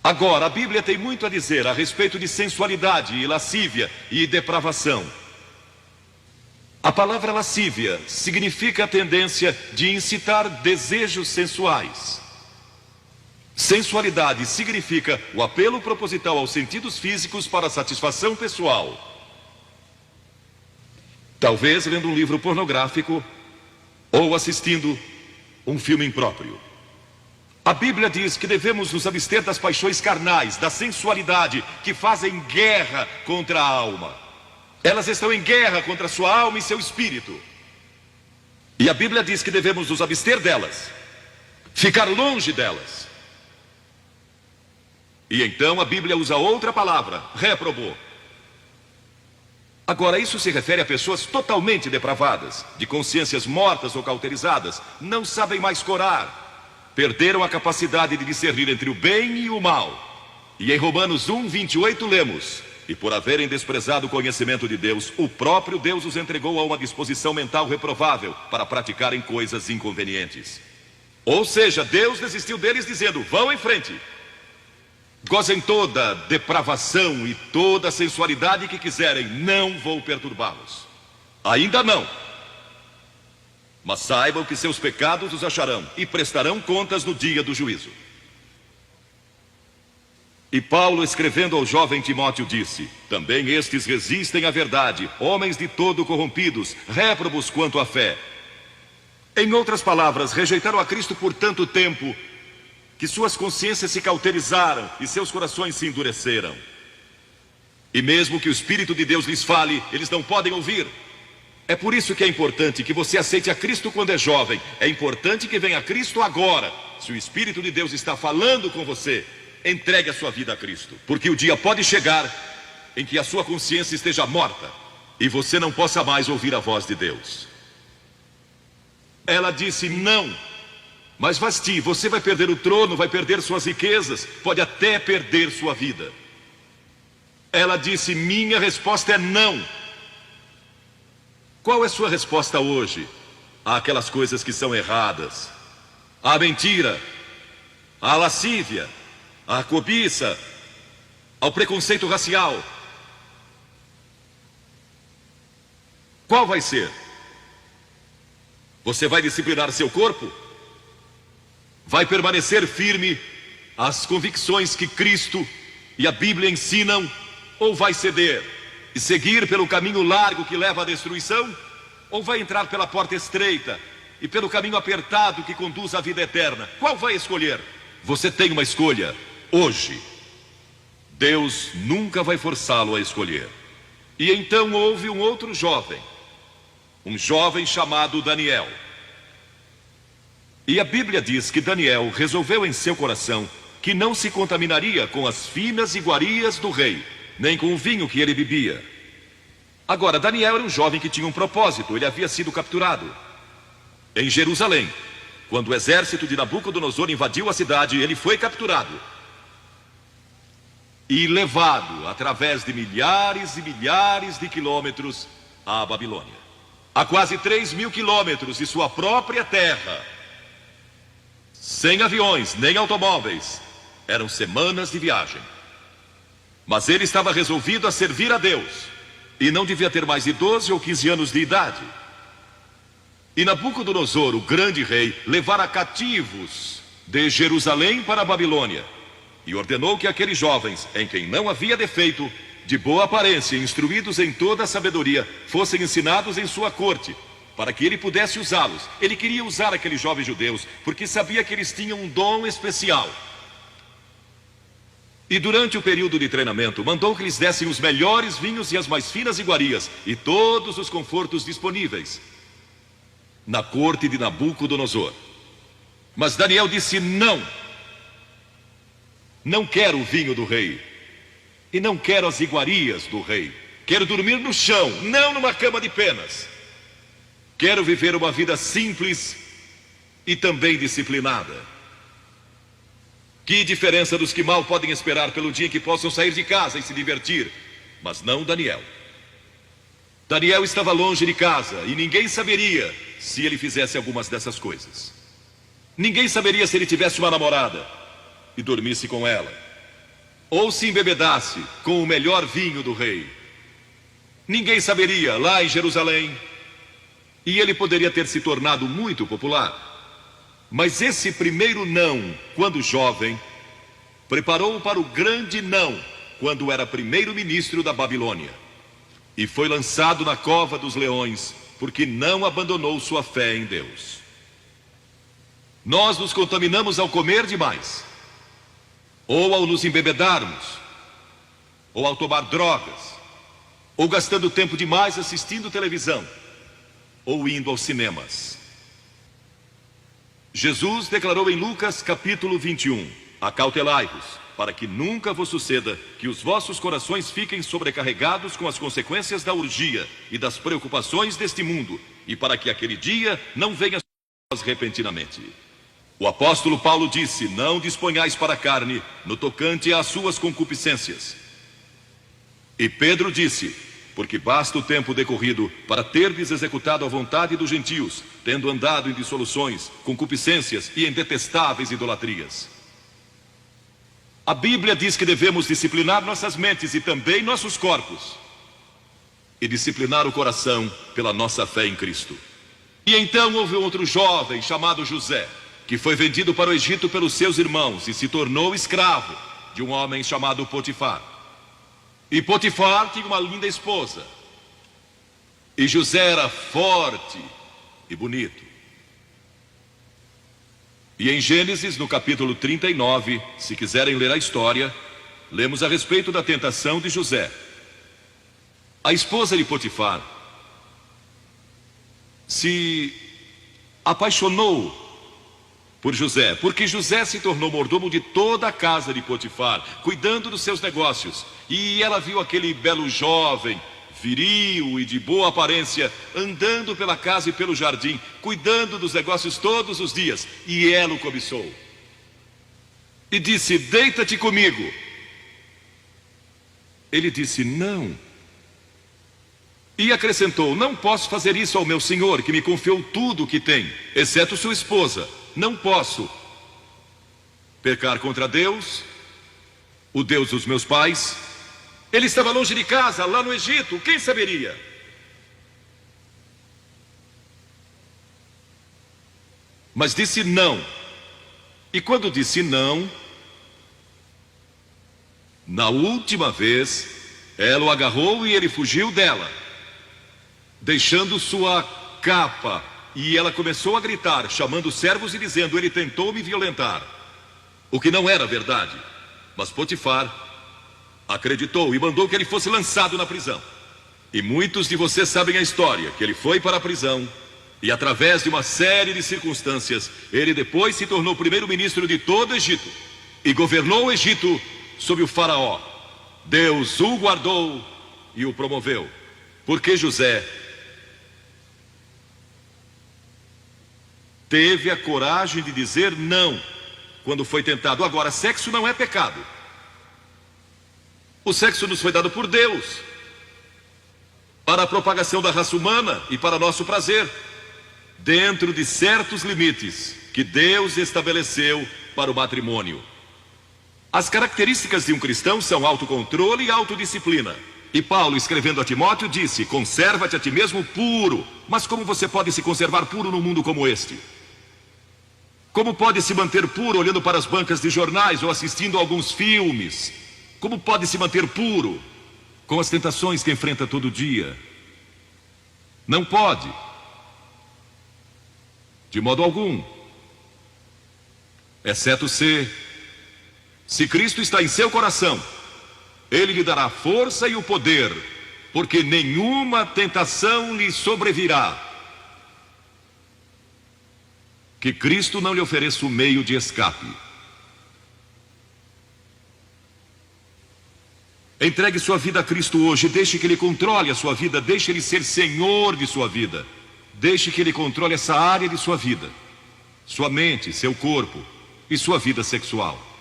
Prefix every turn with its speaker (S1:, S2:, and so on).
S1: Agora, a Bíblia tem muito a dizer a respeito de sensualidade e lascívia e depravação. A palavra lascívia significa a tendência de incitar desejos sensuais. Sensualidade significa o apelo proposital aos sentidos físicos para satisfação pessoal. Talvez lendo um livro pornográfico ou assistindo um filme impróprio. A Bíblia diz que devemos nos abster das paixões carnais, da sensualidade, que fazem guerra contra a alma. Elas estão em guerra contra a sua alma e seu espírito. E a Bíblia diz que devemos nos abster delas, ficar longe delas. E então a Bíblia usa outra palavra, réprobo. Agora, isso se refere a pessoas totalmente depravadas, de consciências mortas ou cauterizadas, não sabem mais corar. Perderam a capacidade de discernir entre o bem e o mal. E em Romanos 1:28 lemos: e por haverem desprezado o conhecimento de Deus, o próprio Deus os entregou a uma disposição mental reprovável para praticarem coisas inconvenientes. Ou seja, Deus desistiu deles dizendo: vão em frente. Gozem toda depravação e toda sensualidade que quiserem, não vou perturbá-los. Ainda não. Mas saibam que seus pecados os acharão e prestarão contas no dia do juízo. E Paulo, escrevendo ao jovem Timóteo, disse: também estes resistem à verdade, homens de todo corrompidos, réprobos quanto à fé. Em outras palavras, rejeitaram a Cristo por tanto tempo que suas consciências se cauterizaram e seus corações se endureceram. E mesmo que o Espírito de Deus lhes fale, eles não podem ouvir. É por isso que é importante que você aceite a Cristo quando é jovem. É importante que venha a Cristo agora. Se o Espírito de Deus está falando com você, entregue a sua vida a Cristo. Porque o dia pode chegar em que a sua consciência esteja morta e você não possa mais ouvir a voz de Deus. Ela disse: não. Mas Vasti, você vai perder o trono, vai perder suas riquezas, pode até perder sua vida. Ela disse: minha resposta é não. Qual é sua resposta hoje àquelas coisas que são erradas? À mentira, à lascívia, à cobiça, ao preconceito racial? Qual vai ser? Você vai disciplinar seu corpo? Vai permanecer firme às convicções que Cristo e a Bíblia ensinam? Ou vai ceder e seguir pelo caminho largo que leva à destruição? Ou vai entrar pela porta estreita e pelo caminho apertado que conduz à vida eterna? Qual vai escolher? Você tem uma escolha hoje. Deus nunca vai forçá-lo a escolher. E então houve um outro jovem, um jovem chamado Daniel. E a Bíblia diz que Daniel resolveu em seu coração que não se contaminaria com as finas iguarias do rei, nem com o vinho que ele bebia. Agora, Daniel era um jovem que tinha um propósito. Ele havia sido capturado em Jerusalém. Quando o exército de Nabucodonosor invadiu a cidade, ele foi capturado e levado através de milhares e milhares de quilômetros à Babilônia. A quase 3.000 quilômetros de sua própria terra, sem aviões nem automóveis. Eram semanas de viagem. Mas ele estava resolvido a servir a Deus. E não devia ter mais de 12 ou 15 anos de idade. E Nabucodonosor, o grande rei, levara cativos de Jerusalém para a Babilônia. E ordenou que aqueles jovens, em quem não havia defeito, de boa aparência, instruídos em toda a sabedoria, fossem ensinados em sua corte, para que ele pudesse usá-los. Ele queria usar aqueles jovens judeus, porque sabia que eles tinham um dom especial. E durante o período de treinamento, mandou que lhes dessem os melhores vinhos e as mais finas iguarias, e todos os confortos disponíveis na corte de Nabucodonosor. Mas Daniel disse: não. Não quero o vinho do rei, e não quero as iguarias do rei. Quero dormir no chão, não numa cama de penas. Quero viver uma vida simples e também disciplinada. Que diferença dos que mal podem esperar pelo dia em que possam sair de casa e se divertir. Mas não Daniel. Daniel estava longe de casa e ninguém saberia se ele fizesse algumas dessas coisas. Ninguém saberia se ele tivesse uma namorada e dormisse com ela. ou se embebedasse com o melhor vinho do rei. Ninguém saberia lá em Jerusalém, e ele poderia ter se tornado muito popular. Mas esse primeiro não, quando jovem, preparou-o para o grande não, quando era primeiro-ministro da Babilônia. E foi lançado na cova dos leões, porque não abandonou sua fé em Deus. Nós nos contaminamos ao comer demais, ou ao nos embebedarmos, ou ao tomar drogas, ou gastando tempo demais assistindo televisão, ou indo aos cinemas. Jesus declarou em Lucas capítulo 21, acautelai-vos, para que nunca vos suceda que os vossos corações fiquem sobrecarregados com as consequências da orgia e das preocupações deste mundo, e para que aquele dia não venha sobre vós repentinamente. O apóstolo Paulo disse, não disponhais para a carne no tocante às suas concupiscências. E Pedro disse, porque basta o tempo decorrido para terdes executado a vontade dos gentios, tendo andado em dissoluções, concupiscências e em detestáveis idolatrias. A Bíblia diz que devemos disciplinar nossas mentes e também nossos corpos, e disciplinar o coração pela nossa fé em Cristo. E então houve outro jovem chamado José, que foi vendido para o Egito pelos seus irmãos e se tornou escravo de um homem chamado Potifar. E Potifar tinha uma linda esposa. E José era forte e bonito. E em Gênesis, no capítulo 39, se quiserem ler a história, lemos a respeito da tentação de José. A esposa de Potifar se apaixonou por José, porque José se tornou mordomo de toda a casa de Potifar, cuidando dos seus negócios. E ela viu aquele belo jovem, viril e de boa aparência, andando pela casa e pelo jardim, cuidando dos negócios todos os dias. E ela o cobiçou. E disse, deita-te comigo. Ele disse, não. E acrescentou, não posso fazer isso ao meu senhor, que me confiou tudo o que tem, exceto sua esposa. Não posso pecar contra Deus, o Deus dos meus pais. Ele estava longe de casa, lá no Egito, quem saberia? Mas disse não. E quando disse não, na última vez, ela o agarrou e ele fugiu dela, deixando sua capa. E ela começou a gritar, chamando os servos e dizendo, ele tentou me violentar. O que não era verdade. Mas Potifar acreditou e mandou que ele fosse lançado na prisão. E muitos de vocês sabem a história, que ele foi para a prisão. E através de uma série de circunstâncias, ele depois se tornou primeiro-ministro de todo o Egito. E governou o Egito sob o faraó. Deus o guardou e o promoveu. Porque José teve a coragem de dizer não quando foi tentado. Agora, sexo não é pecado. O sexo nos foi dado por Deus para a propagação da raça humana e para nosso prazer, dentro de certos limites que Deus estabeleceu para o matrimônio. As características de um cristão são autocontrole e autodisciplina. E Paulo, escrevendo a Timóteo, disse, conserva-te a ti mesmo puro. Mas como você pode se conservar puro num mundo como este? Como pode se manter puro olhando para as bancas de jornais ou assistindo a alguns filmes? Como pode se manter puro com as tentações que enfrenta todo dia? Não pode. De modo algum. Exceto se Cristo está em seu coração, Ele lhe dará força e o poder, porque nenhuma tentação lhe sobrevirá que Cristo não lhe ofereça o meio de escape. Entregue sua vida a Cristo hoje, deixe que Ele controle a sua vida, deixe Ele ser Senhor de sua vida, deixe que Ele controle essa área de sua vida, sua mente, seu corpo e sua vida sexual.